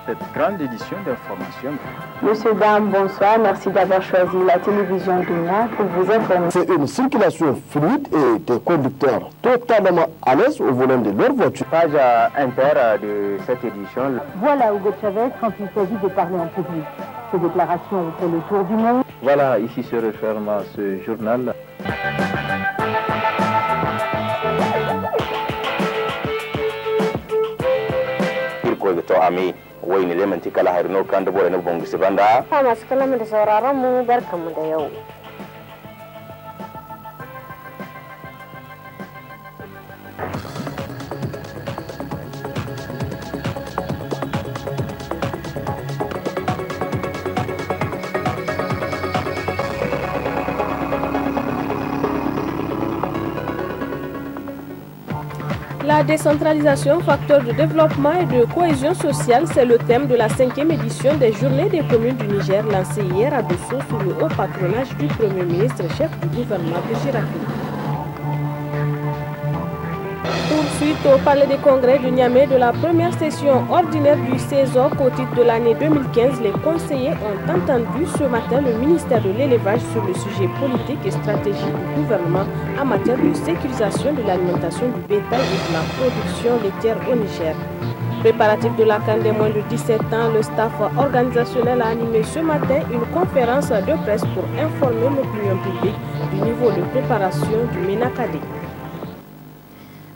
Cette grande édition d'information. Monsieur, dame, bonsoir. Merci d'avoir choisi la télévision Dunia pour vous informer. C'est une circulation fluide et des conducteurs totalement à l'aise au volant de leur voiture. Page inter de cette édition. Voilà Hugo Chavez quand il s'agit de parler en public. Ses déclarations ont fait le tour du monde. Voilà, ici se referme ce journal. wai ne lemanti kala harino kan da bore na bongo sibanda ha masu kallon da sauraron mu barkanmu da yau. La décentralisation, facteur de développement et de cohésion sociale, c'est le thème de la 5e édition des Journées des communes du Niger lancée hier à Dosso sous le haut patronage du Premier ministre chef du gouvernement Béchir Afini. Poursuite au Palais des Congrès de Niamey de la première session ordinaire du CESOC au titre de l'année 2015, les conseillers ont entendu ce matin le ministère de l'Élevage sur le sujet politique et stratégique du gouvernement en matière de sécurisation de l'alimentation du bétail et de la production laitière au Niger. Préparatif de la CAN des moins de 17 ans, le staff organisationnel a animé ce matin une conférence de presse pour informer l'opinion publique du niveau de préparation du MENACADé.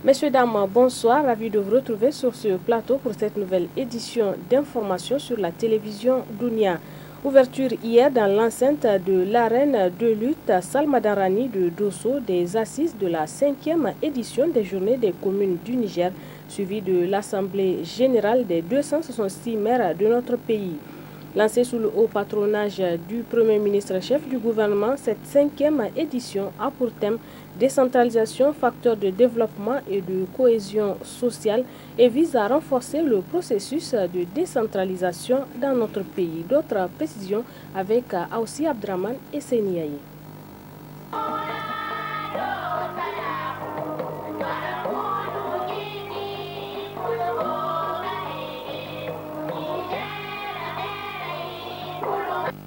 Messieurs, dames, bonsoir. Ravi de vous retrouver sur ce plateau pour cette nouvelle édition d'information sur la télévision Dunia. Ouverture hier dans l'enceinte de l'arène de lutte Salma Darani de Dosso des assises de la 5e édition des Journées des communes du Niger, suivie de l'Assemblée générale des 266 maires de notre pays. Lancée sous le haut patronage du Premier ministre chef du gouvernement, cette 5e édition a pour thème décentralisation, facteur de développement et de cohésion sociale et vise à renforcer le processus de décentralisation dans notre pays. D'autres précisions avec Aoussi Abdraman et Seniaï.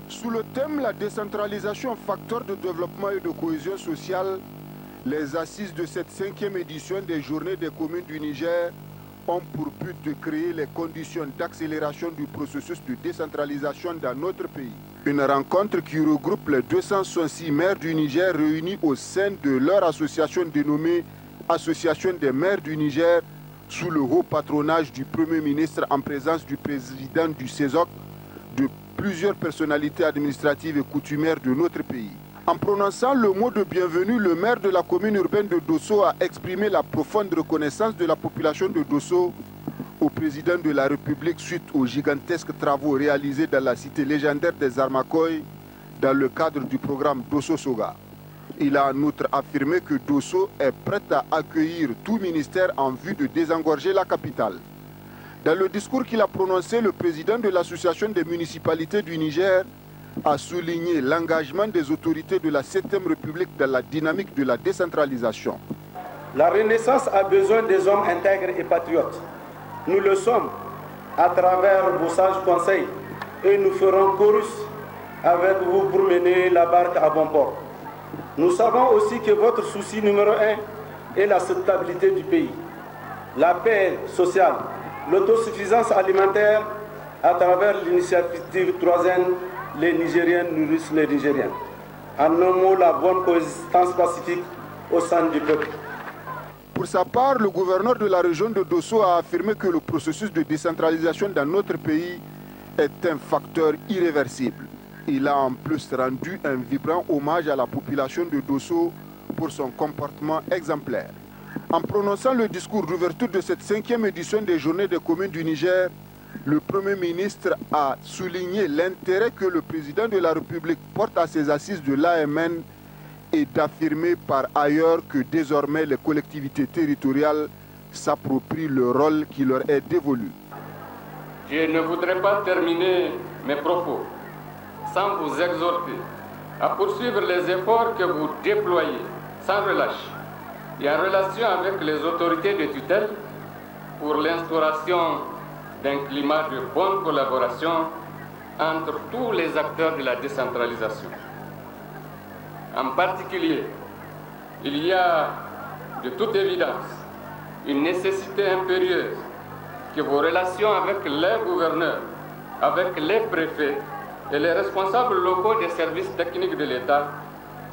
Sous le thème la décentralisation, facteur de développement et de cohésion sociale, les assises de cette 5e édition des Journées des communes du Niger ont pour but de créer les conditions d'accélération du processus de décentralisation dans notre pays. Une rencontre qui regroupe les 266 maires du Niger réunis au sein de leur association dénommée Association des maires du Niger sous le haut patronage du Premier ministre en présence du président du CESOC, de plusieurs personnalités administratives et coutumières de notre pays. En prononçant le mot de bienvenue, le maire de la commune urbaine de Dosso a exprimé la profonde reconnaissance de la population de Dosso au président de la République suite aux gigantesques travaux réalisés dans la cité légendaire des Armakoy dans le cadre du programme Dosso Soga. Il a en outre affirmé que Dosso est prête à accueillir tout ministère en vue de désengorger la capitale. Dans le discours qu'il a prononcé, le président de l'Association des municipalités du Niger a souligné l'engagement des autorités de la 7e République dans la dynamique de la décentralisation. La Renaissance a besoin des hommes intègres et patriotes. Nous le sommes à travers vos sages conseils et nous ferons chorus avec vous pour mener la barque à bon port. Nous savons aussi que votre souci numéro 1 est la stabilité du pays, la paix sociale, l'autosuffisance alimentaire à travers l'initiative 3N. Les Nigériens nourrissent les Nigériens. En un mot, la bonne coexistence pacifique au sein du peuple. Pour sa part, le gouverneur de la région de Dosso a affirmé que le processus de décentralisation dans notre pays est un facteur irréversible. Il a en plus rendu un vibrant hommage à la population de Dosso pour son comportement exemplaire. En prononçant le discours d'ouverture de cette 5e édition des Journées des communes du Niger, Le Premier ministre a souligné l'intérêt que le président de la République porte à ces assises de l'AMN et d'affirmer par ailleurs que désormais les collectivités territoriales s'approprient le rôle qui leur est dévolu. Je ne voudrais pas terminer mes propos sans vous exhorter à poursuivre les efforts que vous déployez sans relâche et en relation avec les autorités de tutelle pour l'instauration d'un climat de bonne collaboration entre tous les acteurs de la décentralisation. En particulier, il y a de toute évidence une nécessité impérieuse que vos relations avec les gouverneurs, avec les préfets et les responsables locaux des services techniques de l'État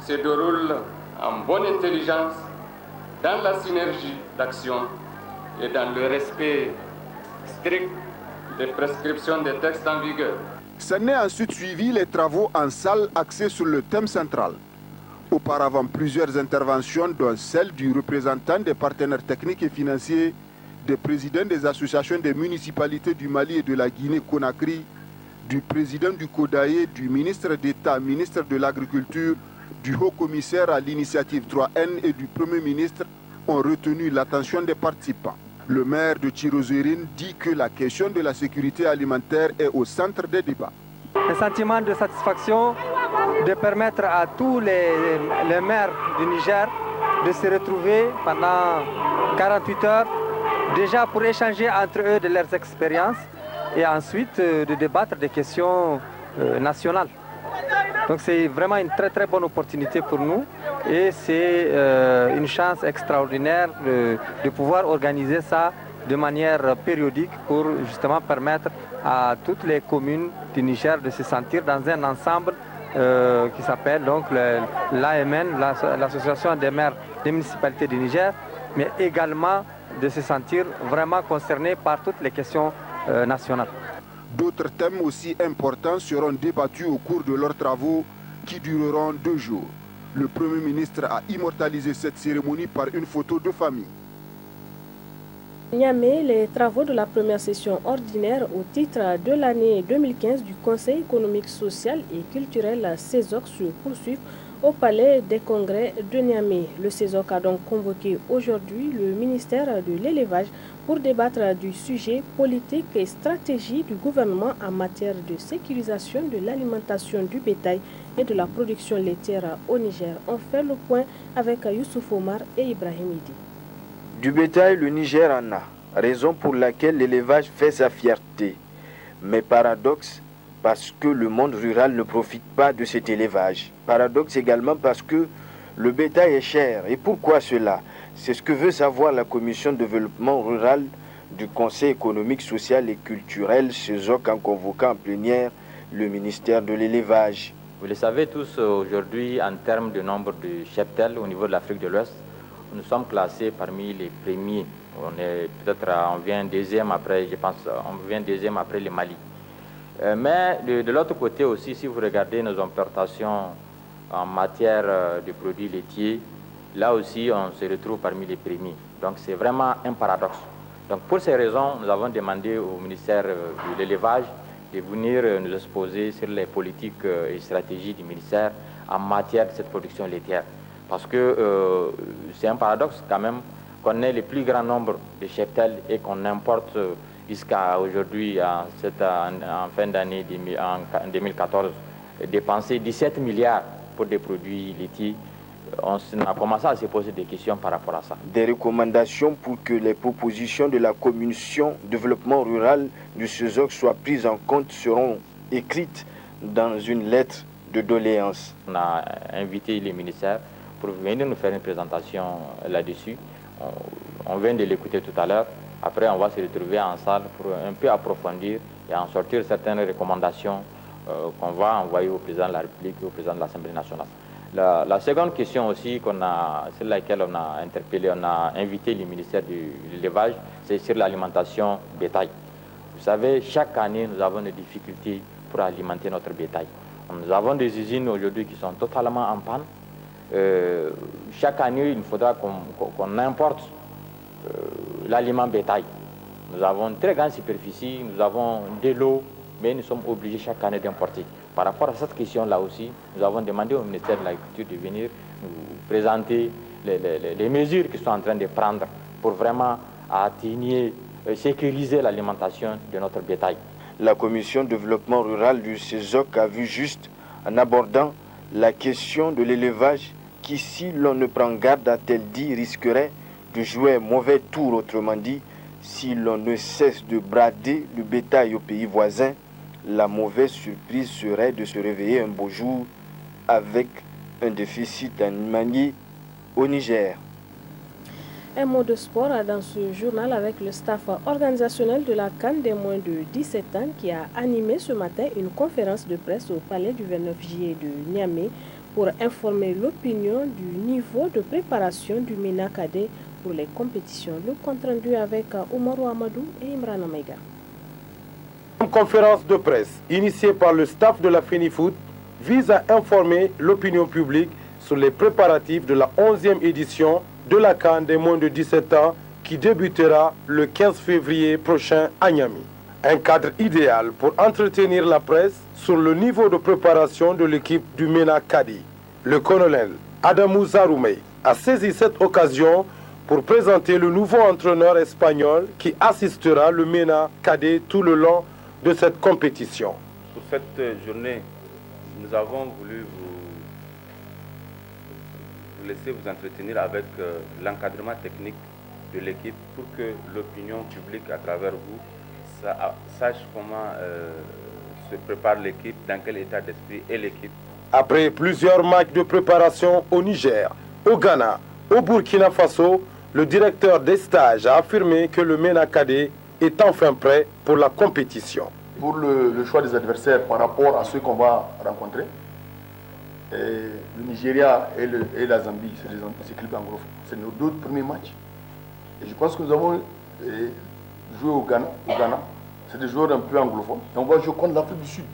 se déroulent en bonne intelligence, dans la synergie d'action et dans le respect strict des prescriptions des textes en vigueur. S'en est ensuite suivi les travaux en salle axés sur le thème central. Auparavant, plusieurs interventions, dont celle du représentant des partenaires techniques et financiers, des présidents des associations des municipalités du Mali et de la Guinée-Conakry, du président du CODAE, du ministre d'État, ministre de l'Agriculture, du haut-commissaire à l'initiative 3N et du Premier ministre ont retenu l'attention des participants. Le maire de Chirozérine dit que la question de la sécurité alimentaire est au centre des débats. Un sentiment de satisfaction de permettre à tous les maires du Niger de se retrouver pendant 48 heures, déjà pour échanger entre eux de leurs expériences et ensuite de débattre des questions nationales. Donc c'est vraiment une très très bonne opportunité pour nous et c'est une chance extraordinaire de pouvoir organiser ça de manière périodique pour justement permettre à toutes les communes du Niger de se sentir dans un ensemble qui s'appelle donc l'AMN, l'Association des maires des municipalités du Niger, mais également de se sentir vraiment concernés par toutes les questions nationales. D'autres thèmes aussi importants seront débattus au cours de leurs travaux qui dureront 2 jours. Le Premier ministre a immortalisé cette cérémonie par une photo de famille. Niamey, les travaux de la première session ordinaire au titre de l'année 2015 du Conseil économique, social et culturel CESOC se poursuivent au Palais des Congrès de Niamey. Le CESOC a donc convoqué aujourd'hui le ministère de l'Élevage pour débattre du sujet politique et stratégie du gouvernement en matière de sécurisation de l'alimentation du bétail et de la production laitière au Niger. On fait le point avec Youssouf Omar et Ibrahim Idi. Du bétail, le Niger en a, raison pour laquelle l'élevage fait sa fierté. Mais paradoxe, parce que le monde rural ne profite pas de cet élevage. Paradoxe également parce que le bétail est cher. Et pourquoi cela? C'est ce que veut savoir la Commission de développement rural du Conseil économique, social et culturel, CESOC, en convoquant en plénière le ministère de l'élevage. Vous le savez tous, aujourd'hui, en termes de nombre de cheptels au niveau de l'Afrique de l'Ouest, nous sommes classés parmi les premiers. On vient deuxième après, je pense, on vient deuxième après le Mali. Mais de l'autre côté aussi, si vous regardez nos importations en matière de produits laitiers, là aussi on se retrouve parmi les premiers. Donc c'est vraiment un paradoxe. Donc pour ces raisons, nous avons demandé au ministère de l'élevage de venir nous exposer sur les politiques et stratégies du ministère en matière de cette production laitière. Parce que c'est un paradoxe quand même qu'on ait le plus grand nombre de cheptels et qu'on importe jusqu'à aujourd'hui, en fin d'année en 2014, dépenser 17 milliards pour des produits laitiers. On a commencé à se poser des questions par rapport à ça. Des recommandations pour que les propositions de la Commission développement rural du CESOC soient prises en compte seront écrites dans une lettre de doléance. On a invité les ministères pour venir nous faire une présentation là-dessus. On vient de l'écouter tout à l'heure. Après, on va se retrouver en salle pour un peu approfondir et en sortir certaines recommandations qu'on va envoyer au président de la République et au président de l'Assemblée nationale. La seconde question aussi, sur laquelle on a interpellé, on a invité le ministère de l'élevage, c'est sur l'alimentation bétail. Vous savez, chaque année, nous avons des difficultés pour alimenter notre bétail. Nous avons des usines aujourd'hui qui sont totalement en panne. Chaque année, il faudra qu'on importe l'aliment bétail. Nous avons une très grande superficie, nous avons de l'eau, mais nous sommes obligés chaque année d'importer. Par rapport à cette question-là aussi, nous avons demandé au ministère de l'Agriculture de venir nous présenter les mesures qu'ils sont en train de prendre pour vraiment atténuer, sécuriser l'alimentation de notre bétail. La commission développement rural du CESOC a vu juste en abordant la question de l'élevage qui, si l'on ne prend garde, a-t-elle dit, risquerait de jouer un mauvais tour, autrement dit, si l'on ne cesse de brader le bétail aux pays voisins, la mauvaise surprise serait de se réveiller un beau jour avec un déficit animalier au Niger. Un mot de sport dans ce journal avec le staff organisationnel de la CAN des moins de 17 ans qui a animé ce matin une conférence de presse au palais du 29 juillet de Niamey pour informer l'opinion du niveau de préparation du MENA Cadet pour les compétitions. Le compte rendu avec Oumarou Amadou et Imran Amaïga. Une conférence de presse initiée par le staff de la FENIFOOT vise à informer l'opinion publique sur les préparatifs de la 11e édition de la CAN des moins de 17 ans qui débutera le 15 février prochain à Niamey. Un cadre idéal pour entretenir la presse sur le niveau de préparation de l'équipe du MENA Kadi. Le colonel Adamou Zaroumey a saisi cette occasion pour présenter le nouveau entraîneur espagnol qui assistera le MENA Kadi tout le long de cette compétition. Pour cette journée, nous avons voulu vous laisser vous entretenir avec l'encadrement technique de l'équipe pour que l'opinion publique à travers vous sache comment se prépare l'équipe, dans quel état d'esprit est l'équipe. Après plusieurs matchs de préparation au Niger, au Ghana, au Burkina Faso, le directeur des stages a affirmé que le MENA Cadet est enfin prêt pour la compétition. Pour le choix des adversaires par rapport à ceux qu'on va rencontrer, le Nigeria et la Zambie, c'est des équipes anglophones. C'est nos deux premiers matchs. Et je pense que nous avons joué au Ghana. C'est des joueurs un peu anglophones. Et on va jouer contre l'Afrique du Sud,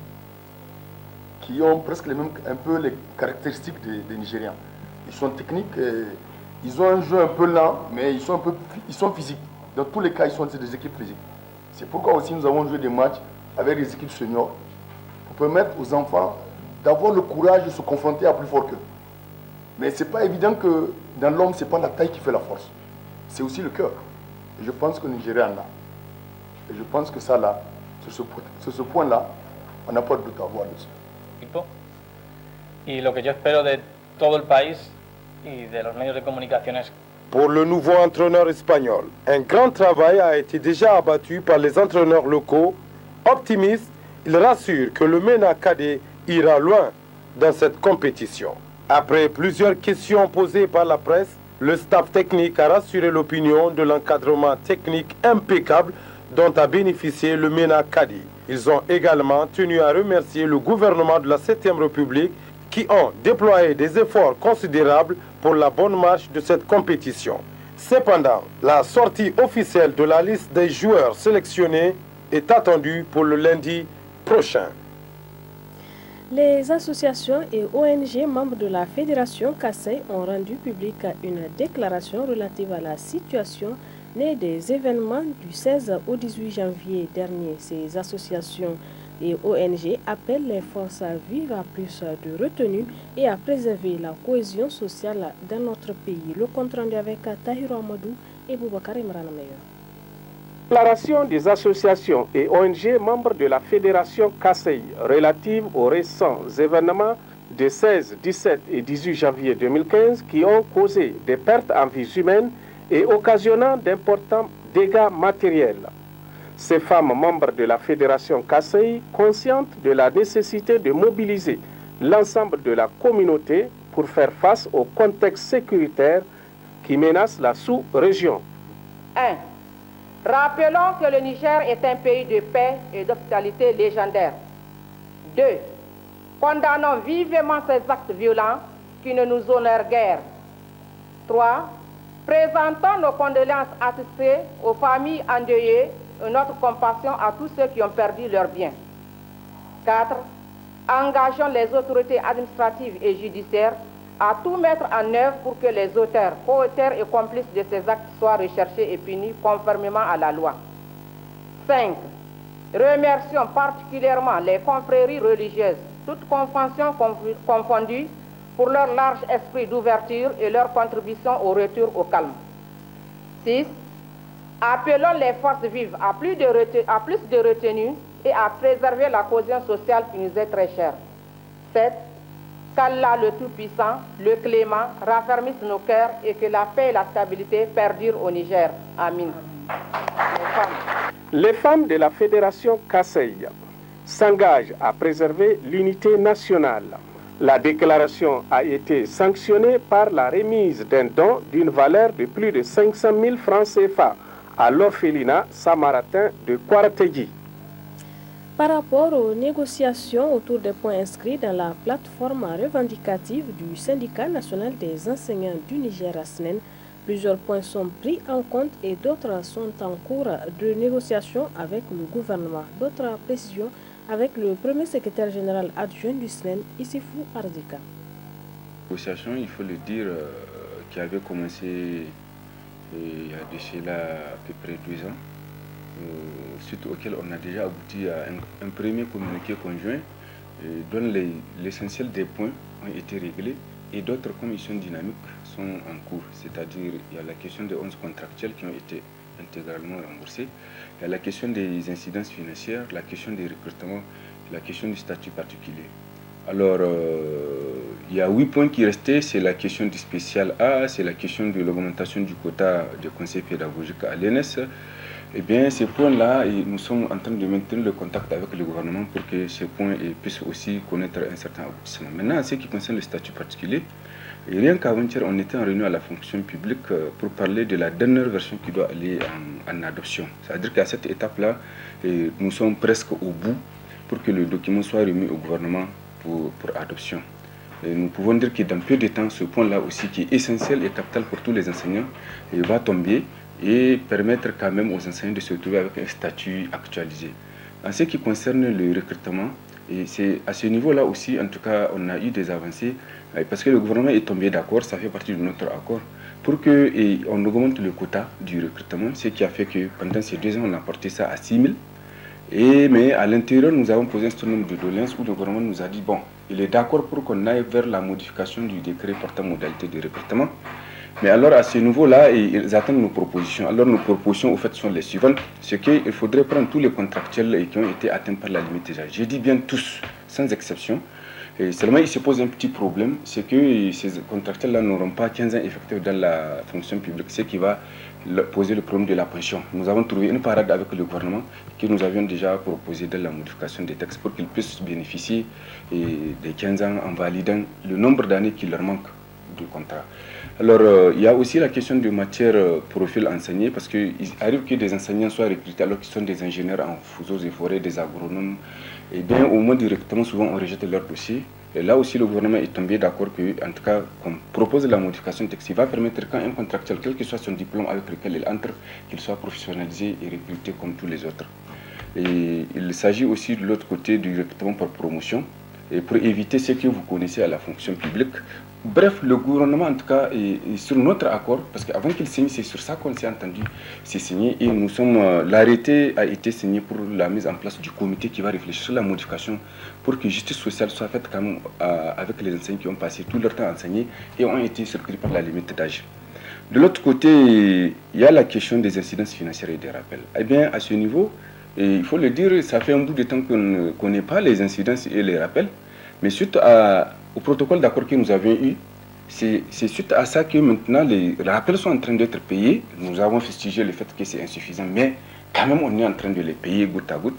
qui ont presque un peu les caractéristiques des Nigériens. Ils sont techniques, ils ont un jeu un peu lent, mais ils sont physiques. Dans tous les cas, c'est des équipes physiques. C'est pourquoi aussi nous avons joué des matchs avec des équipes seniors pour permettre aux enfants d'avoir le courage de se confronter à plus fort qu'eux. Mais ce n'est pas évident que dans l'homme, ce n'est pas la taille qui fait la force. C'est aussi le cœur. Et je pense que le Nigeria en a. Et je pense que ça, là, sur ce point-là, on n'a pas de doute à avoir dessus. Y lo que yo espero de todo el país y de los medios de comunicación es. Pour le nouveau entraîneur espagnol, un grand travail a été déjà abattu par les entraîneurs locaux. Optimiste, il rassure que le MENA Cadet ira loin dans cette compétition. Après plusieurs questions posées par la presse, le staff technique a rassuré l'opinion de l'encadrement technique impeccable dont a bénéficié le MENA Cadet. Ils ont également tenu à remercier le gouvernement de la 7e République qui ont déployé des efforts considérables pour la bonne marche de cette compétition. Cependant, la sortie officielle de la liste des joueurs sélectionnés est attendue pour le lundi prochain. Les associations et ONG membres de la Fédération Kassai ont rendu publique une déclaration relative à la situation née des événements du 16 au 18 janvier dernier. Ces associations et ONG appellent les forces vives à plus de retenue et à préserver la cohésion sociale dans notre pays. Le compte rendu avec Tahiro Amadou et Boubacar Imran Meyer. Déclaration des associations et ONG membres de la Fédération Kassai relative aux récents événements des 16, 17 et 18 janvier 2015 qui ont causé des pertes en vies humaines et occasionnant d'importants dégâts matériels. Ces femmes membres de la Fédération Kassai, conscientes de la nécessité de mobiliser l'ensemble de la communauté pour faire face au contexte sécuritaire qui menace la sous-région. 1. Rappelons que le Niger est un pays de paix et d'hospitalité légendaire. 2. Condamnons vivement ces actes violents qui ne nous honorent guère. 3. Présentons nos condoléances attristées aux familles endeuillées et notre compassion à tous ceux qui ont perdu leurs biens. 4. Engageons les autorités administratives et judiciaires à tout mettre en œuvre pour que les auteurs, co-auteurs et complices de ces actes soient recherchés et punis conformément à la loi. 5. Remercions particulièrement les confréries religieuses, toutes confessions confondues, pour leur large esprit d'ouverture et leur contribution au retour au calme. 6. Appelons les forces vives à plus de retenue et à préserver la cohésion sociale qui nous est très chère. 7. Qu'Allah le Tout-Puissant, le Clément, raffermisse nos cœurs et que la paix et la stabilité perdurent au Niger. Amin. Les femmes de la Fédération Kassai s'engagent à préserver l'unité nationale. La déclaration a été sanctionnée par la remise d'un don d'une valeur de plus de 500 000 francs CFA à l'orphelinat samaritain de Kwarategi. Par rapport aux négociations autour des points inscrits dans la plateforme revendicative du syndicat national des enseignants du Niger (SNEN), plusieurs points sont pris en compte et d'autres sont en cours de négociation avec le gouvernement. D'autres précisions avec le premier secrétaire général adjoint du SNEN, Issifou Ardika. Négociation, il faut le dire, qui avait commencé il y a de cela à peu près 2 ans, suite auquel on a déjà abouti à un premier communiqué conjoint dont l'essentiel des points ont été réglés et d'autres, comme ils sont dynamiques, sont en cours. C'est-à-dire, il y a la question des 11 contractuels qui ont été intégralement remboursés, il y a la question des incidences financières, la question des recrutements, la question du statut particulier. Alors, il y a 8 points qui restaient, c'est la question du spécial A, c'est la question de l'augmentation du quota de conseil pédagogique à l'ENS. Eh bien, ces points-là, nous sommes en train de maintenir le contact avec le gouvernement pour que ces points puissent aussi connaître un certain aboutissement. Maintenant, en ce qui concerne le statut particulier, rien qu'avant-hier, on était en réunion à la fonction publique pour parler de la dernière version qui doit aller en adoption. C'est-à-dire qu'à cette étape-là, nous sommes presque au bout pour que le document soit remis au gouvernement pour adoption. Et nous pouvons dire que dans peu de temps, ce point-là aussi, qui est essentiel et capital pour tous les enseignants, va tomber et permettre quand même aux enseignants de se retrouver avec un statut actualisé. En ce qui concerne le recrutement, et c'est à ce niveau-là aussi, en tout cas, on a eu des avancées, parce que le gouvernement est tombé d'accord, ça fait partie de notre accord, pour qu'on augmente le quota du recrutement, ce qui a fait que pendant ces 2 ans, on a porté ça à 6 000. Mais à l'intérieur, nous avons posé un certain nombre de doléances où le gouvernement nous a dit, bon, il est d'accord pour qu'on aille vers la modification du décret portant modalité de recrutement. Mais alors à ce niveau-là, ils attendent nos propositions. Alors nos propositions, au fait, sont les suivantes. C'est qu'il faudrait prendre tous les contractuels qui ont été atteints par la limite d'âge. Je dis bien tous, sans exception. Et seulement, il se pose un petit problème, c'est que ces contractuels-là n'auront pas 15 ans effectifs dans la fonction publique, ce qui va poser le problème de la pension. Nous avons trouvé une parade avec le gouvernement que nous avions déjà proposé dans la modification des textes pour qu'ils puissent bénéficier des 15 ans en validant le nombre d'années qui leur manque du contrat. Alors, il y a aussi la question de matière profil enseigné, parce qu'il arrive que des enseignants soient recrutés alors qu'ils sont des ingénieurs en fouseaux et forêts, des agronomes. Et bien, au moins directement, souvent, on rejette leur dossier. Et là aussi, le gouvernement est tombé d'accord en tout cas, qu'on propose la modification de texte qui va permettre quand un contractuel, quel que soit son diplôme avec lequel il entre, qu'il soit professionnalisé et recruté comme tous les autres. Et il s'agit aussi de l'autre côté du recrutement par promotion, et pour éviter ce que vous connaissez à la fonction publique. Bref, le gouvernement, en tout cas, est sur notre accord, parce qu'avant qu'il signe, c'est sur ça qu'on s'est entendu, c'est signé, et nous sommes, l'arrêté a été signé pour la mise en place du comité qui va réfléchir sur la modification pour que justice sociale soit faite quand même avec les enseignants qui ont passé tout leur temps à enseigner et ont été surpris par la limite d'âge. De l'autre côté, il y a la question des incidences financières et des rappels. Eh bien, à ce niveau, et il faut le dire, ça fait un bout de temps qu'on ne connaît pas les incidences et les rappels, mais suite au protocole d'accord que nous avions eu, c'est suite à ça que maintenant les rappels sont en train d'être payés. Nous avons fustigé le fait que c'est insuffisant, mais quand même on est en train de les payer goutte à goutte.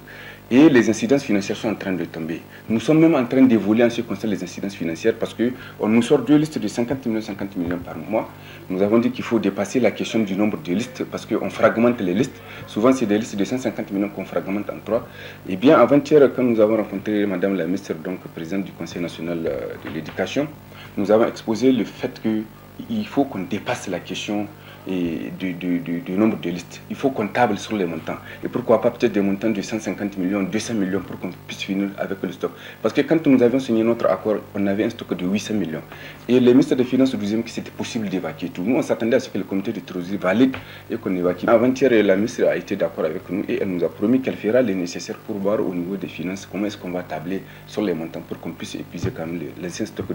Et les incidences financières sont en train de tomber. Nous sommes même en train d'évoluer en ce qui concerne les incidences financières parce qu'on nous sort 2 listes de 50 millions par mois. Nous avons dit qu'il faut dépasser la question du nombre de listes parce qu'on fragmente les listes. Souvent, c'est des listes de 150 millions qu'on fragmente en 3. Et bien, avant-hier, quand nous avons rencontré Madame la ministre, donc présidente du Conseil national de l'éducation, nous avons exposé le fait qu'il faut qu'on dépasse la question du nombre de listes. Il faut qu'on table sur les montants. Et pourquoi pas peut-être des montants de 150 millions, 200 millions pour qu'on puisse finir avec le stock. Parce que quand nous avions signé notre accord, on avait un stock de 800 millions. Et le ministre des Finances nous disait que c'était possible d'évacuer tout. Nous, on s'attendait à ce que le comité de trésorerie valide et qu'on évacue. Avant-hier, la ministre a été d'accord avec nous et elle nous a promis qu'elle fera le nécessaire pour voir au niveau des finances comment est-ce qu'on va tabler sur les montants pour qu'on puisse épuiser quand même l'ancien stock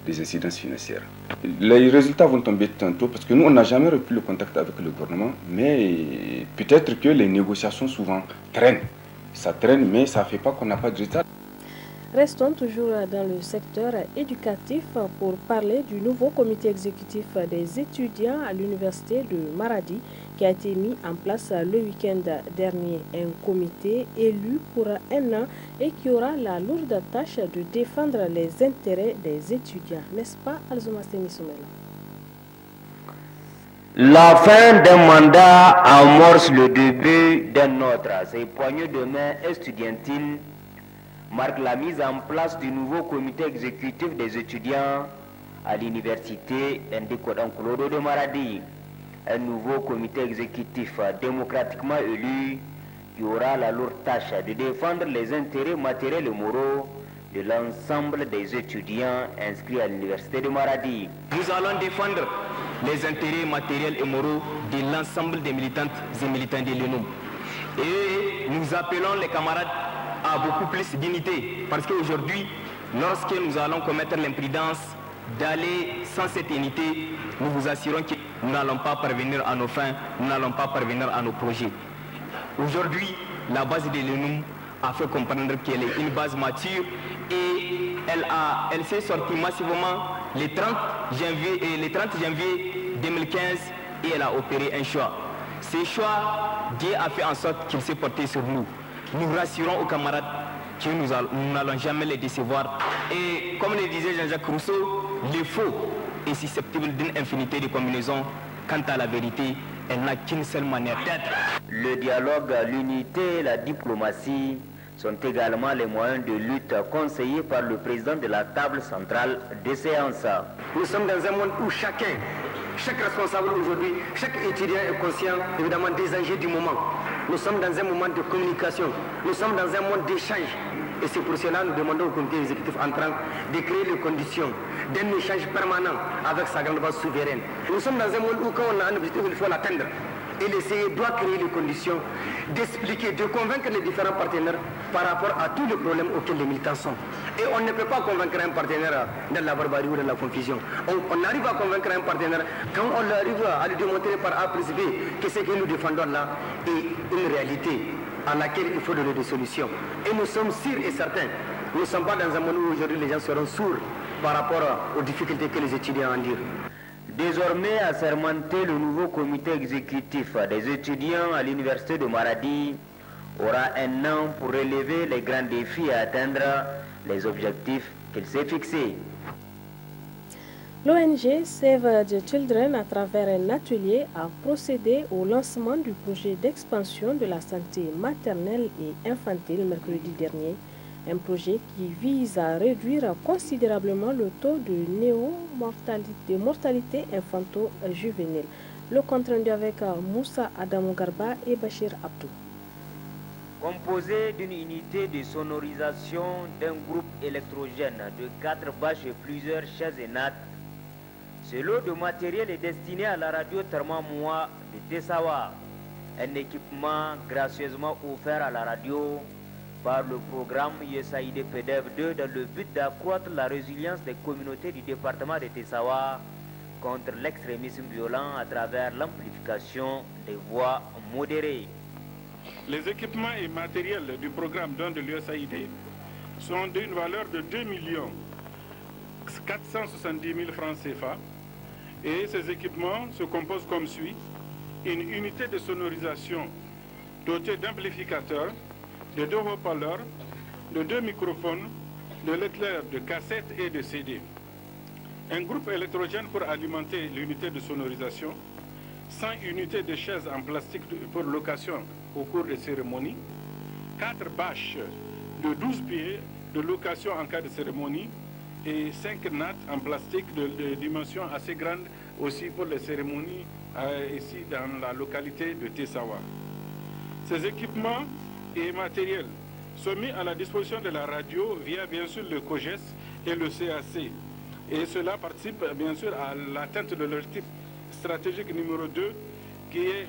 des incidences financières. Les résultats vont tomber tantôt parce que nous, on n'a jamais repris le contact avec le gouvernement, mais peut-être que les négociations souvent traînent. Ça traîne, mais ça ne fait pas qu'on n'a pas de résultat. Restons toujours dans le secteur éducatif pour parler du nouveau comité exécutif des étudiants à l'université de Maradi qui a été mis en place le week-end dernier. Un comité élu pour un an et qui aura la lourde tâche de défendre les intérêts des étudiants. N'est-ce pas, Alzoma Soumela? La fin d'un mandat amorce le début d'un autre. Ces poignées de main estudiantiles marque la mise en place du nouveau comité exécutif des étudiants à l'université Ndikodankolodo de Maradi. Un nouveau comité exécutif démocratiquement élu qui aura la lourde tâche de défendre les intérêts matériels et moraux de l'ensemble des étudiants inscrits à l'université de Maradi. Nous allons défendre les intérêts matériels et moraux de l'ensemble des militantes et militants de l'UNUM. Et nous appelons les camarades à beaucoup plus d'unité, parce qu'aujourd'hui, lorsque nous allons commettre l'imprudence d'aller sans cette unité, nous vous assurons que nous n'allons pas parvenir à nos fins, nous n'allons pas parvenir à nos projets. Aujourd'hui, la base de l'UNUM a fait comprendre qu'elle est une base mature et elle s'est sortie massivement le 30 janvier 2015 et elle a opéré un choix. Ce choix, Dieu a fait en sorte qu'il s'est porté sur nous. Nous rassurons aux camarades que nous n'allons jamais les décevoir. Et comme le disait Jean-Jacques Rousseau, le faux est susceptible d'une infinité de combinaisons. Quant à la vérité, elle n'a qu'une seule manière d'être. Le dialogue, l'unité et la diplomatie sont également les moyens de lutte conseillés par le président de la table centrale des séances. Nous sommes dans un monde où chaque responsable aujourd'hui, chaque étudiant est conscient évidemment des enjeux du moment. Nous sommes dans un moment de communication, nous sommes dans un monde d'échange. Et c'est pour cela que nous demandons au comité exécutif entrant de créer les conditions d'un échange permanent avec sa grande base souveraine. Nous sommes dans un monde où quand on a un objectif, il faut l'atteindre. Et l'essayer doit créer les conditions d'expliquer, de convaincre les différents partenaires par rapport à tous les problèmes auxquels les militants sont. Et on ne peut pas convaincre un partenaire dans la barbarie ou dans la confusion. On arrive à convaincre un partenaire quand on arrive à lui démontrer par A plus B que ce que nous défendons là est une réalité à laquelle il faut donner des solutions. Et nous sommes sûrs et certains, nous ne sommes pas dans un monde où aujourd'hui les gens seront sourds par rapport aux difficultés que les étudiants endurent. Désormais assermenté, le nouveau comité exécutif des étudiants à l'université de Maradi aura un an pour relever les grands défis et atteindre les objectifs qu'il s'est fixés. L'ONG Save the Children, à travers un atelier, a procédé au lancement du projet d'expansion de la santé maternelle et infantile mercredi dernier. Un projet qui vise à réduire considérablement le taux de mortalité infanto-juvénile. Le compte rendu avec Moussa Adamou Garba et Bachir Abdou. Composé d'une unité de sonorisation d'un groupe électrogène de 4 bâches et plusieurs chaises et nattes, ce lot de matériel est destiné à la radio Thermamoua de Tessawa, un équipement gracieusement offert à la radio par le programme USAID PDF 2 dans le but d'accroître la résilience des communautés du département de Tessawa contre l'extrémisme violent à travers l'amplification des voix modérées. Les équipements et matériels du programme don de l'USAID sont d'une valeur de 2 470 000 francs CFA et ces équipements se composent comme suit: une unité de sonorisation dotée d'amplificateurs, de 2 haut-parleurs, de 2 microphones, de lecteurs de cassettes et de CD. Un groupe électrogène pour alimenter l'unité de sonorisation, 100 unités de chaises en plastique pour location au cours des cérémonies, 4 bâches de 12 pieds de location en cas de cérémonie et 5 nattes en plastique de dimension assez grande aussi pour les cérémonies ici dans la localité de Tessawa. Ces équipements et matériels sont mis à la disposition de la radio via bien sûr le COGES et le CAC. Et cela participe bien sûr à l'atteinte de l'objectif stratégique numéro 2 qui est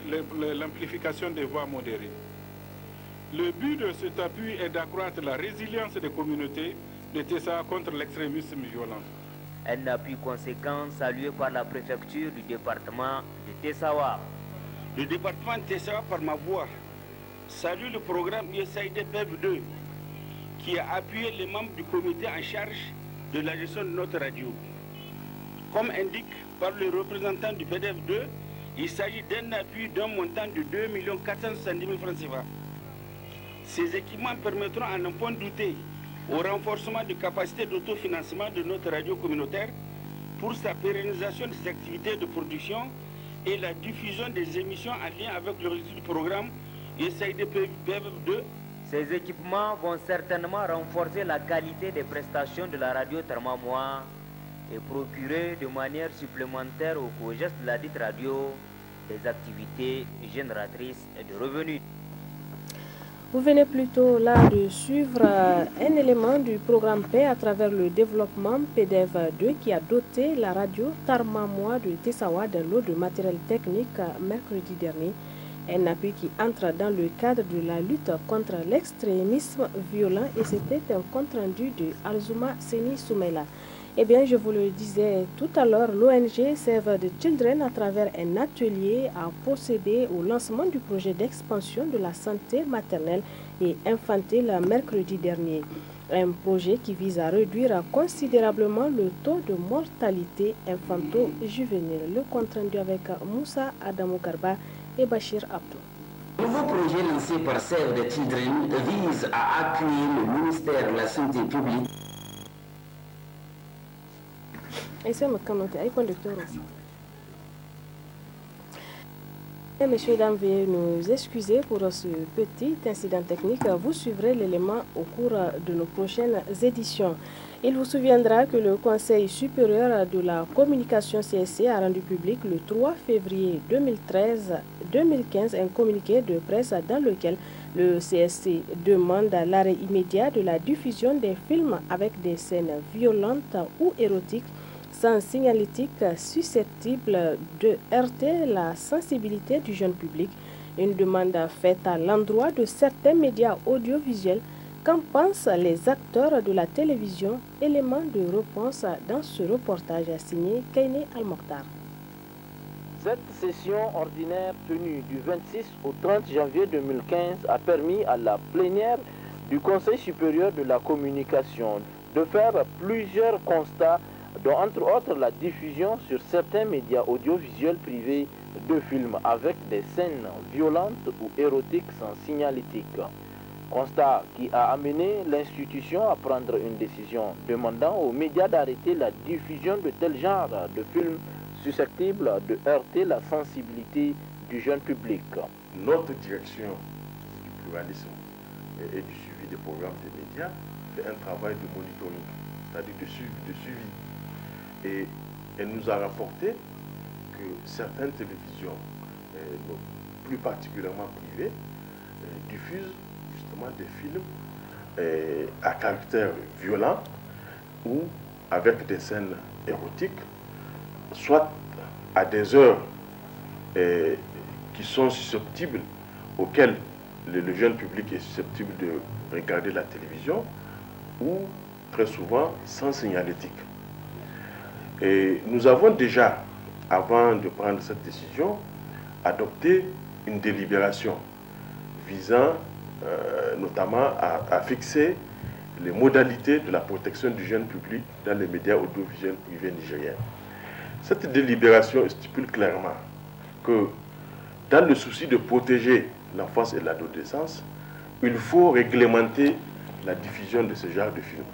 l'amplification des voix modérées. Le but de cet appui est d'accroître la résilience des communautés de Tessawa contre l'extrémisme violent. Un appui conséquent salué par la préfecture du département de Tessawa. Le département de Tessawa, par ma voix, salue le programme USAID PEV2 qui a appuyé les membres du comité en charge de la gestion de notre radio. Comme indique par le représentant du PDF2, il s'agit d'un appui d'un montant de 2 470 000 francs CFA. Ces équipements permettront à n'en point douter au renforcement de capacités d'autofinancement de notre radio communautaire pour sa pérennisation de ses activités de production et la diffusion des émissions en lien avec l'objectif du programme USAID PEV2. Ces équipements vont certainement renforcer la qualité des prestations de la radio Tarmamoa et procurer de manière supplémentaire au COGES de la dite radio des activités génératrices de revenus. Vous venez plutôt là de suivre un élément du programme Paix à travers le développement PDF2 qui a doté la radio Tarmamoa de Tessawa d'un lot de matériel technique mercredi dernier. Un appui qui entre dans le cadre de la lutte contre l'extrémisme violent et c'était un compte rendu de Alzuma Seni Soumela. Eh bien, je vous le disais tout à l'heure, l'ONG Save the Children, à travers un atelier, a procédé au lancement du projet d'expansion de la santé maternelle et infantile mercredi dernier. Un projet qui vise à réduire considérablement le taux de mortalité infanto-juvénile. Le compte rendu avec Moussa Adamou Garba et Bachir Abdou. Le nouveau projet lancé par Save the Children vise à appuyer le ministère de la Santé publique. Et c'est notre conducteur aussi. Et messieurs, dames, veuillez nous excuser pour ce petit incident technique. Vous suivrez l'élément au cours de nos prochaines éditions. Il vous souviendra que le Conseil supérieur de la communication CSC a rendu public le 3 février 2015 un communiqué de presse dans lequel le CSC demande l'arrêt immédiat de la diffusion des films avec des scènes violentes ou érotiques sans signalétique susceptible de heurter la sensibilité du jeune public. Une demande faite à l'endroit de certains médias audiovisuels. Qu'en pensent les acteurs de la télévision? Élément de réponse dans ce reportage signé Kainé Al-Mokhtar. Cette session ordinaire tenue du 26 au 30 janvier 2015 a permis à la plénière du Conseil supérieur de la communication de faire plusieurs constats, dont entre autres la diffusion sur certains médias audiovisuels privés de films avec des scènes violentes ou érotiques sans signalétique. Constat qui a amené l'institution à prendre une décision demandant aux médias d'arrêter la diffusion de tel genre de films susceptibles de heurter la sensibilité du jeune public. Notre direction du pluralisme et du suivi des programmes des médias fait un travail de monitoring, c'est-à-dire de suivi. Et elle nous a rapporté que certaines télévisions, plus particulièrement privées, diffusent justement des films à caractère violent ou avec des scènes érotiques, soit à des heures qui sont susceptibles, auxquelles le jeune public est susceptible de regarder la télévision, ou très souvent sans signalétique. Et nous avons déjà, avant de prendre cette décision, adopté une délibération visant notamment à fixer les modalités de la protection du jeune public dans les médias audiovisuels privés nigériens. Cette délibération stipule clairement que dans le souci de protéger l'enfance et l'adolescence, il faut réglementer la diffusion de ce genre de films.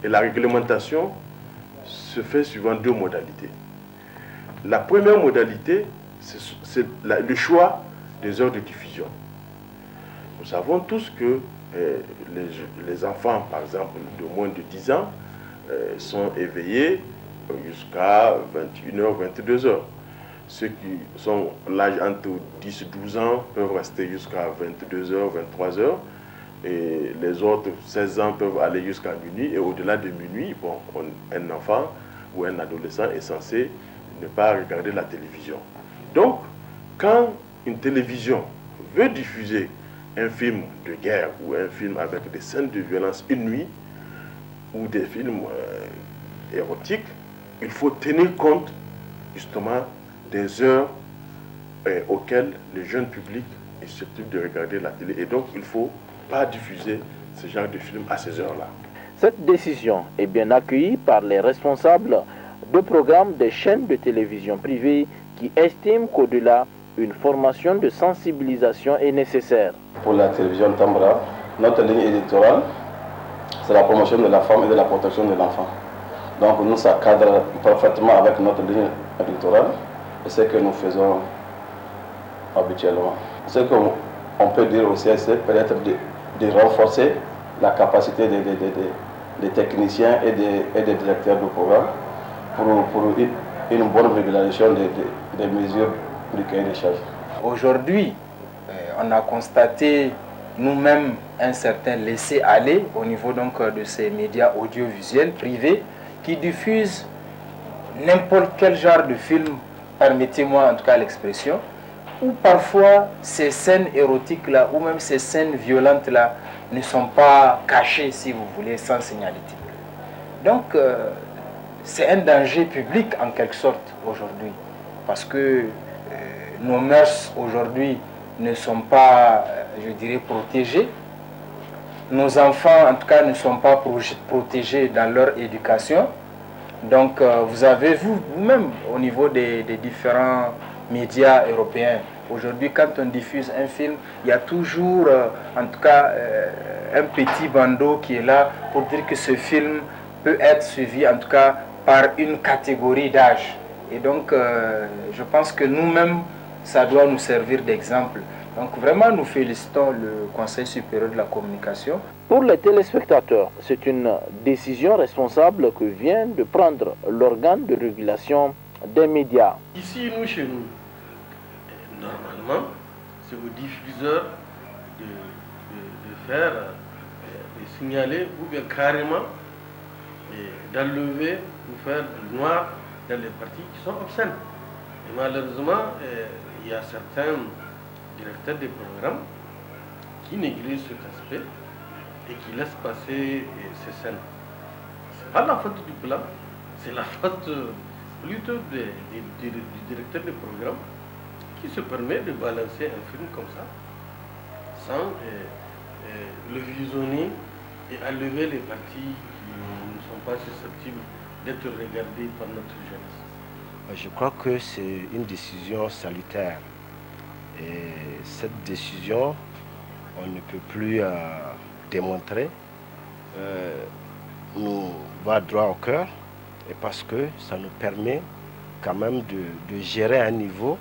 Et la réglementation se fait suivant deux modalités. La première modalité, c'est le choix des heures de diffusion. Nous savons tous que les enfants, par exemple, de moins de 10 ans, sont éveillés jusqu'à 21h, 22h. Ceux qui sont l'âge entre 10 et 12 ans peuvent rester jusqu'à 22h, 23h. Et les autres, 16 ans, peuvent aller jusqu'à minuit. Et au-delà de minuit, bon, un enfant ou un adolescent est censé ne pas regarder la télévision. Donc, quand une télévision veut diffuser un film de guerre ou un film avec des scènes de violence une nuit, ou des films érotiques, il faut tenir compte justement des heures auxquelles le jeune public est susceptible de regarder la télé. Et donc, il ne faut pas diffuser ce genre de films à ces heures-là. Cette décision est bien accueillie par les responsables de programmes des chaînes de télévision privées qui estiment qu'au-delà, une formation de sensibilisation est nécessaire. Pour la télévision Tambra, notre ligne éditoriale, c'est la promotion de la femme et de la protection de l'enfant. Donc nous, ça cadre parfaitement avec notre ligne éditoriale et ce que nous faisons habituellement. Ce qu'on peut dire aussi, c'est peut-être de renforcer la capacité des techniciens et des directeurs de programme pour une bonne régulation des mesures du cahier des charges. Aujourd'hui, on a constaté nous-mêmes un certain laisser-aller au niveau donc de ces médias audiovisuels privés qui diffusent n'importe quel genre de film, permettez-moi en tout cas l'expression, où parfois ces scènes érotiques-là ou même ces scènes violentes-là ne sont pas cachées, si vous voulez, sans signalétique. Donc, c'est un danger public en quelque sorte aujourd'hui, parce que nos mœurs aujourd'hui ne sont pas, je dirais, protégées. Nos enfants, en tout cas, ne sont pas protégés dans leur éducation. Donc, vous avez vous-même, au niveau des différents médias européens, aujourd'hui, quand on diffuse un film, il y a toujours, en tout cas, un petit bandeau qui est là pour dire que ce film peut être suivi, en tout cas, par une catégorie d'âge. Et donc, je pense que nous-mêmes, ça doit nous servir d'exemple. Donc vraiment, nous félicitons le Conseil supérieur de la communication. Pour les téléspectateurs, c'est une décision responsable que vient de prendre l'organe de régulation des médias. Ici, nous, chez nous, normalement, c'est aux diffuseurs de faire, de signaler ou bien carrément d'enlever ou faire du noir dans les parties qui sont obscènes. Et malheureusement, il y a certains directeurs de programmes qui négligent cet aspect et qui laissent passer ces scènes. Ce n'est pas la faute du plan, c'est la faute plutôt du directeur de programme qui se permet de balancer un film comme ça sans le visionner et enlever les parties qui ne sont pas susceptibles d'être regardées par notre jeunesse. Je crois que c'est une décision salutaire. Et cette décision, on ne peut plus démontrer, nous va droit au cœur, et parce que ça nous permet quand même de gérer à un niveau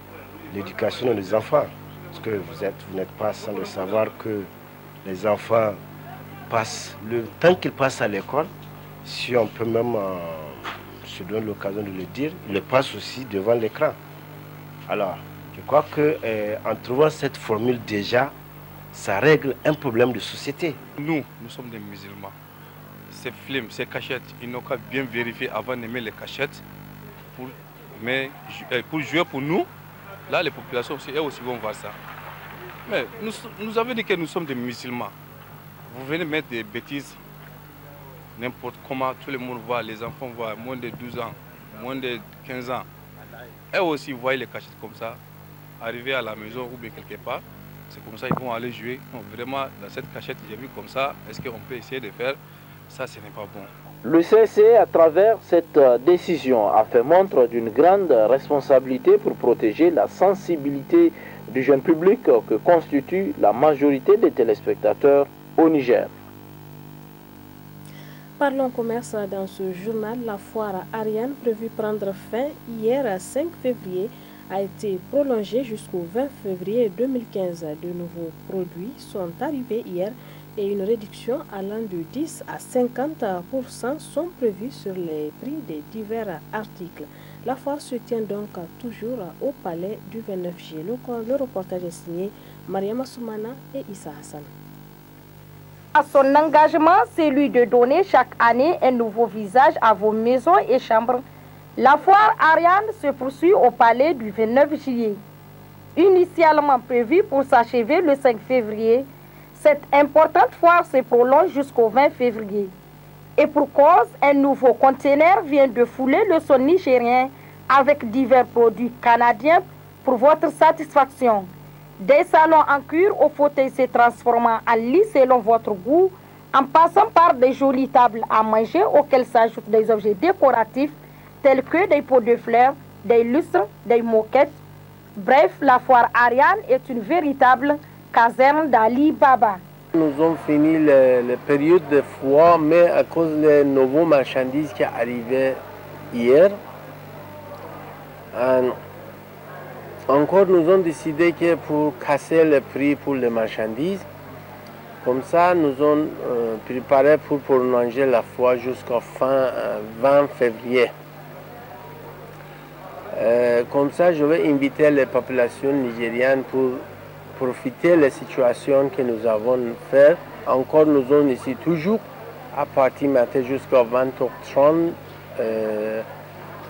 l'éducation des enfants. Parce que vous n'êtes pas sans le savoir que les enfants passent, le temps qu'ils passent à l'école, si on peut même se donner l'occasion de le dire, ils le passent aussi devant l'écran. Alors, je crois qu'en trouvant cette formule déjà, ça règle un problème de société. Nous sommes des musulmans. Ces films, ces cachettes, ils n'ont qu'à bien vérifier avant d'aimer les cachettes pour jouer pour nous. Là, les populations, elles aussi vont voir ça. Mais nous avons dit que nous sommes des musulmans. Vous venez mettre des bêtises n'importe comment, tout le monde voit, les enfants voient, moins de 12 ans, moins de 15 ans. Eux aussi voient les cachettes comme ça, arriver à la maison ou bien quelque part, c'est comme ça qu'ils vont aller jouer. Non, vraiment, dans cette cachette, j'ai vu comme ça, est-ce qu'on peut essayer de faire? Ça, ce n'est pas bon. Le CSE, à travers cette décision, a fait montre d'une grande responsabilité pour protéger la sensibilité du jeune public que constitue la majorité des téléspectateurs au Niger. Parlons commerce dans ce journal. La foire Ariane prévue prendre fin hier 5 février a été prolongée jusqu'au 20 février 2015. De nouveaux produits sont arrivés hier et une réduction allant de 10 à 50% sont prévues sur les prix des divers articles. La foire se tient donc toujours au palais du 29 juillet. Le reportage est signé Mariama Soumana et Issa Hassan. À son engagement, celui de donner chaque année un nouveau visage à vos maisons et chambres, la foire Ariane se poursuit au palais du 29 juillet. Initialement prévue pour s'achever le 5 février, cette importante foire se prolonge jusqu'au 20 février. Et pour cause, un nouveau conteneur vient de fouler le sol nigérien avec divers produits canadiens pour votre satisfaction. Des salons en cuir aux fauteuils se transformant en lit selon votre goût, en passant par des jolies tables à manger auxquelles s'ajoutent des objets décoratifs tels que des pots de fleurs, des lustres, des moquettes. Bref, la foire Ariane est une véritable caserne d'Ali Baba. Nous avons fini la période de foire, mais à cause des nouveaux marchandises qui arrivaient hier, encore nous avons décidé que pour casser le prix pour les marchandises, comme ça nous avons préparé pour prolonger la foire jusqu'au fin 20 février. Comme ça, je vais inviter les populations nigériennes pour profiter de la situation que nous avons fait. Encore, nous sommes ici toujours à partir matin jusqu'à 20h30,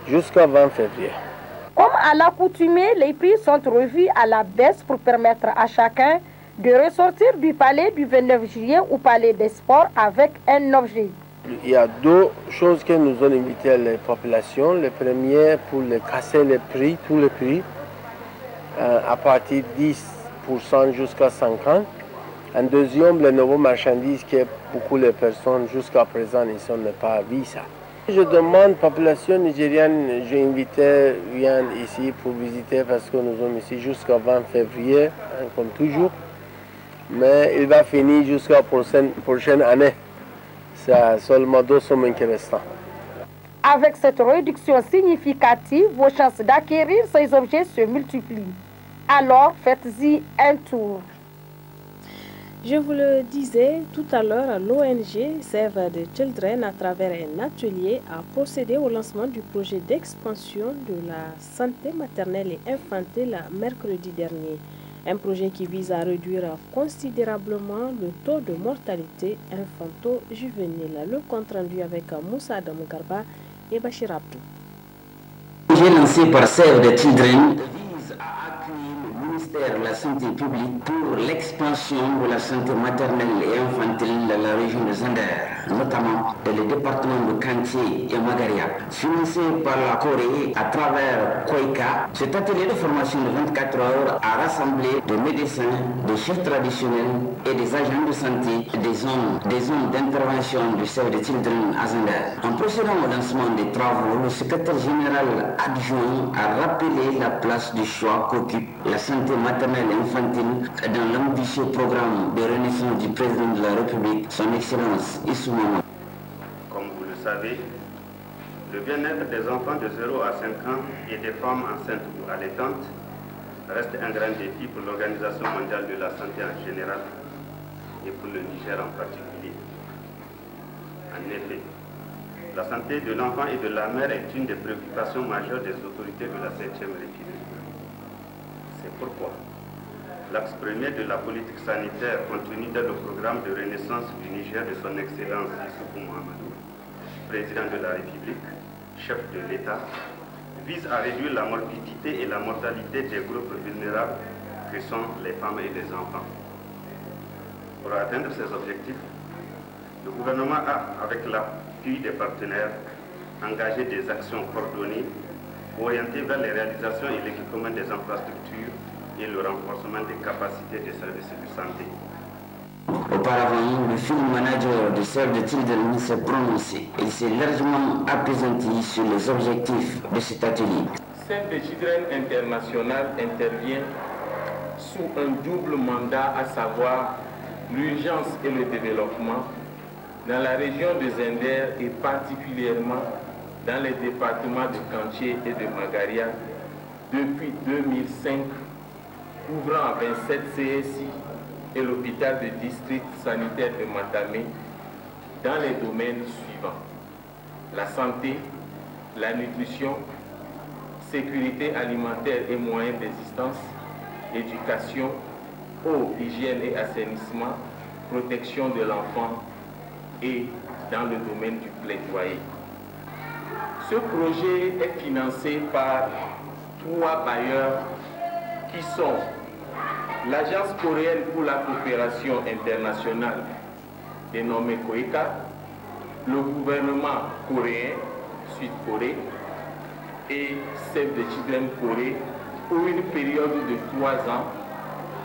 jusqu'à 20 février. Comme à l'accoutumée, les prix sont revus à la baisse pour permettre à chacun de ressortir du palais du 29 juillet au palais des sports avec un objet. Il y a deux choses que nous avons invité les populations. Le premier, pour casser les prix, tous les prix, à partir de 10% jusqu'à 50%. Un deuxième, les nouveaux marchandises que beaucoup de personnes jusqu'à présent n'ont pas vu ça. Je demande à la population nigérienne, j'ai invité viennent ici pour visiter parce que nous sommes ici jusqu'à 20 février, comme toujours. Mais il va finir jusqu'à la prochaine année. C'est seulement 2 semaines qui restent. Avec cette réduction significative, vos chances d'acquérir ces objets se multiplient. Alors, faites-y un tour. Je vous le disais tout à l'heure, l'ONG Save the Children, à travers un atelier, a procédé au lancement du projet d'expansion de la santé maternelle et infantile mercredi dernier. Un projet qui vise à réduire considérablement le taux de mortalité infanto-juvénile. Le compte rendu avec Moussa Damougarba et Bachir Abdou. Le projet lancé par Save the Children vise à accueillir le ministère de la Santé publique pour l'expansion de la santé maternelle et infantile dans la région de Zander, notamment dans les départements de Kantié et Magaria. Financé par la Corée à travers Koika, cet atelier de formation de 24 heures a rassemblé des médecins, des chefs traditionnels et des agents de santé des zones d'intervention du Save the Children à Zander. En procédant au lancement des travaux, le secrétaire général adjoint a rappelé la place du choix qu'occupe la santé maternelle et infantile dans l'ambitieux programme de renaissance du président de la République, son Excellence Issou Mahamadou. Comme vous le savez, le bien-être des enfants de 0 à 5 ans et des femmes enceintes ou allaitantes reste un grand défi pour l'Organisation mondiale de la santé en général et pour le Niger en particulier. En effet, la santé de l'enfant et de la mère est une des préoccupations majeures des autorités de la 7e République. C'est pourquoi l'axe premier de la politique sanitaire contenu dans le programme de renaissance du Niger de son Excellence Issou Mahamadou, président de la République, chef de l'État, vise à réduire la morbidité et la mortalité des groupes vulnérables que sont les femmes et les enfants. Pour atteindre ces objectifs, le gouvernement a, avec l'appui des partenaires, engagé des actions coordonnées orientées vers les réalisations et l'équipement des infrastructures et le renforcement des capacités des services de santé. Auparavant, le field manager de Save the Children s'est prononcé. Il s'est largement appesanti sur les objectifs de cet atelier. Save the Children International intervient sous un double mandat, à savoir l'urgence et le développement dans la région de Zender et particulièrement dans les départements de Kanché et de Magaria depuis 2005, couvrant 27 CSI et l'hôpital de district sanitaire de Matamé dans les domaines suivants: la santé, la nutrition, sécurité alimentaire et moyens d'existence, éducation, eau, hygiène et assainissement, protection de l'enfant et dans le domaine du plaidoyer. Ce projet est financé par 3 bailleurs qui sont l'Agence coréenne pour la coopération internationale, dénommée COECA, le gouvernement coréen, Sud-Corée, et Save the Children Corée pour une période de 3 ans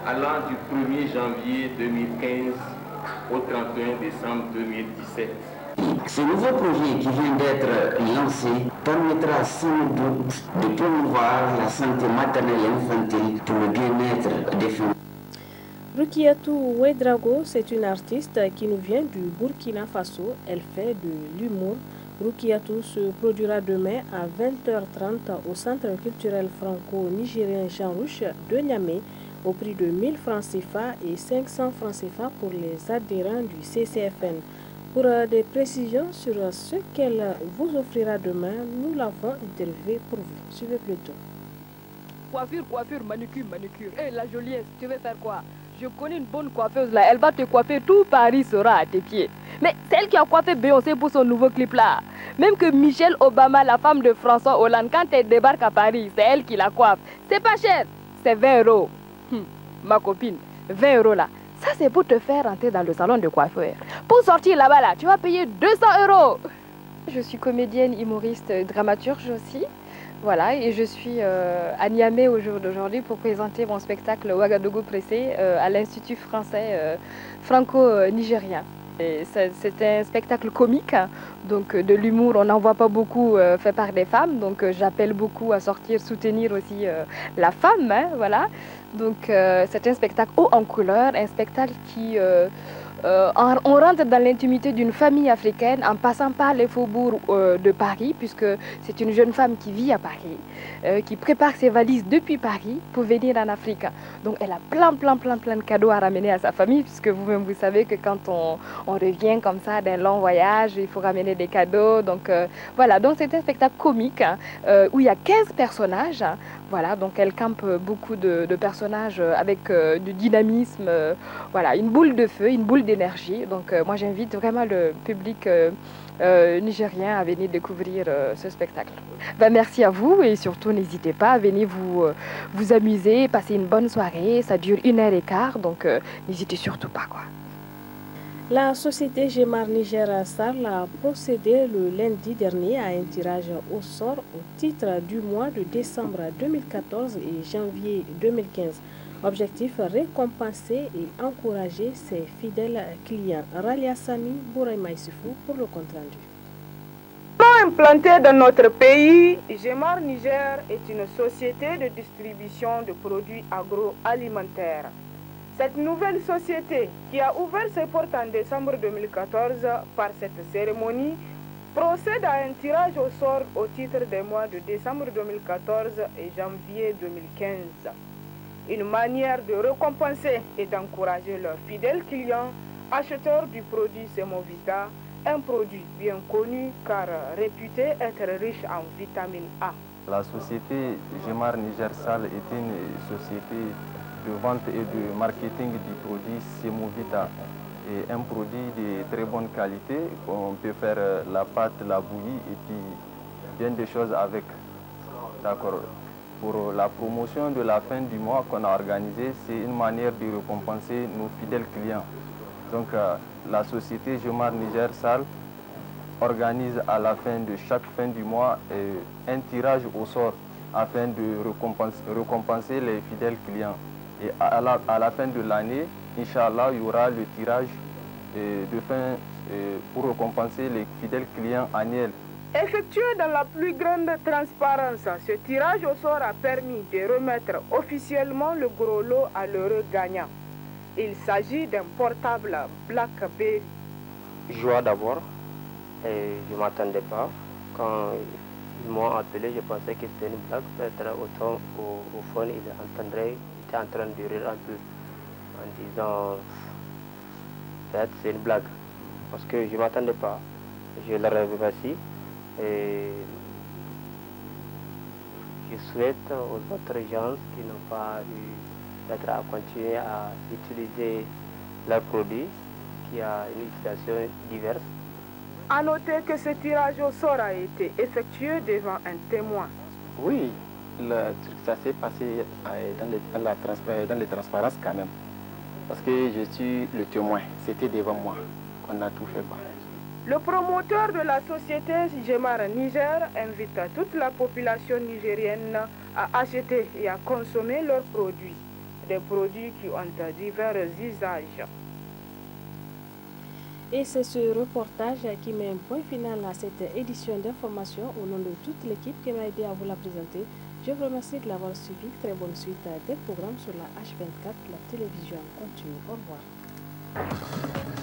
allant du 1er janvier 2015 au 31 décembre 2017. Ce nouveau projet qui vient d'être lancé permettra sans doute de promouvoir la santé maternelle et infantile pour le bien-être des femmes. Rukiatou Ouedraogo, c'est une artiste qui nous vient du Burkina Faso. Elle fait de l'humour. Rukiatou se produira demain à 20h30 au Centre culturel franco-nigérien Jean Rouch de Niamey au prix de 1000 francs CFA et 500 francs CFA pour les adhérents du CCFN. Pour des précisions sur ce qu'elle vous offrira demain, nous l'avons interviewé pour vous. Suivez plutôt. Coiffure, manucure. Et la joliesse, tu veux faire quoi? Je connais une bonne coiffeuse là, elle va te coiffer, tout Paris sera à tes pieds. Mais celle qui a coiffé Beyoncé pour son nouveau clip là, même que Michelle Obama, la femme de François Hollande, quand elle débarque à Paris, c'est elle qui la coiffe. C'est pas cher, c'est 20 €. Ma copine, 20 € là, ça c'est pour te faire rentrer dans le salon de coiffeur. Pour sortir là-bas là, tu vas payer 200 €. Je suis comédienne, humoriste, dramaturge aussi. Voilà, et je suis à Niamey au jour d'aujourd'hui pour présenter mon spectacle Ouagadougou Pressé à l'Institut français franco-nigérien. C'est un spectacle comique, hein, donc de l'humour, on n'en voit pas beaucoup fait par des femmes, donc j'appelle beaucoup à sortir, soutenir aussi la femme, hein, voilà. Donc c'est un spectacle haut en couleur, un spectacle qui... on rentre dans l'intimité d'une famille africaine en passant par les faubourgs de Paris, puisque c'est une jeune femme qui vit à Paris, qui prépare ses valises depuis Paris pour venir en Afrique. Donc elle a plein de cadeaux à ramener à sa famille, puisque vous-même vous savez que quand on revient comme ça d'un long voyage, il faut ramener des cadeaux. Donc voilà, donc c'est un spectacle comique hein, où il y a 15 personnages. Hein, voilà, donc elle campe beaucoup de personnages avec du dynamisme, voilà, une boule de feu, une boule d'énergie. Donc moi j'invite vraiment le public nigérien à venir découvrir ce spectacle. Ben, merci à vous et surtout n'hésitez pas à venir vous amuser, passer une bonne soirée. Ça dure 1h15, donc n'hésitez surtout pas quoi. La société Gemar Niger Sal a procédé le lundi dernier à un tirage au sort au titre du mois de décembre 2014 et janvier 2015. Objectif, récompenser et encourager ses fidèles clients. Ralia Sami Bouraïma Issifou pour le compte rendu. Implantée dans notre pays, Gemar Niger est une société de distribution de produits agroalimentaires. Cette nouvelle société, qui a ouvert ses portes en décembre 2014 par cette cérémonie, procède à un tirage au sort au titre des mois de décembre 2014 et janvier 2015. Une manière de récompenser et d'encourager leurs fidèles clients, acheteurs du produit Semovita, un produit bien connu car réputé être riche en vitamine A. La société Gemar Niger Sal est une société de vente et de marketing du produit Semovita. Et un produit de très bonne qualité, on peut faire la pâte, la bouillie et puis bien des choses avec. D'accord. Pour la promotion de la fin du mois qu'on a organisée, c'est une manière de récompenser nos fidèles clients. Donc la société Gemar Niger Sal organise à la fin de chaque fin du mois un tirage au sort afin de récompenser les fidèles clients. Et à la fin de l'année, Inch'Allah, il y aura le tirage de fin pour récompenser les fidèles clients annuels. Effectué dans la plus grande transparence, ce tirage au sort a permis de remettre officiellement le gros lot à l'heureux gagnant. Il s'agit d'un portable BlackBerry. Joie d'abord, et je ne m'attendais pas. Quand ils m'ont appelé, je pensais que c'était une blague. Peut-être au fond, il était en train de rire un peu. en disant peut-être c'est une blague. Parce que je ne m'attendais pas. Je leur remercie et je souhaite aux autres gens qui n'ont pas eu d'être à continuer à utiliser leurs produits, qui a une utilisation diverse. À noter que ce tirage au sort a été effectué devant un témoin. Oui, ça s'est passé dans les transparences quand même. Parce que je suis le témoin, c'était devant moi qu'on a tout fait. Le promoteur de la société Gemar Niger invite toute la population nigérienne à acheter et à consommer leurs produits, des produits qui ont divers usages. Et c'est ce reportage qui met un point final à cette édition d'information au nom de toute l'équipe qui m'a aidé à vous la présenter. Je vous remercie de l'avoir suivi. Très bonne suite des programmes sur la H24, la télévision continue. Au revoir.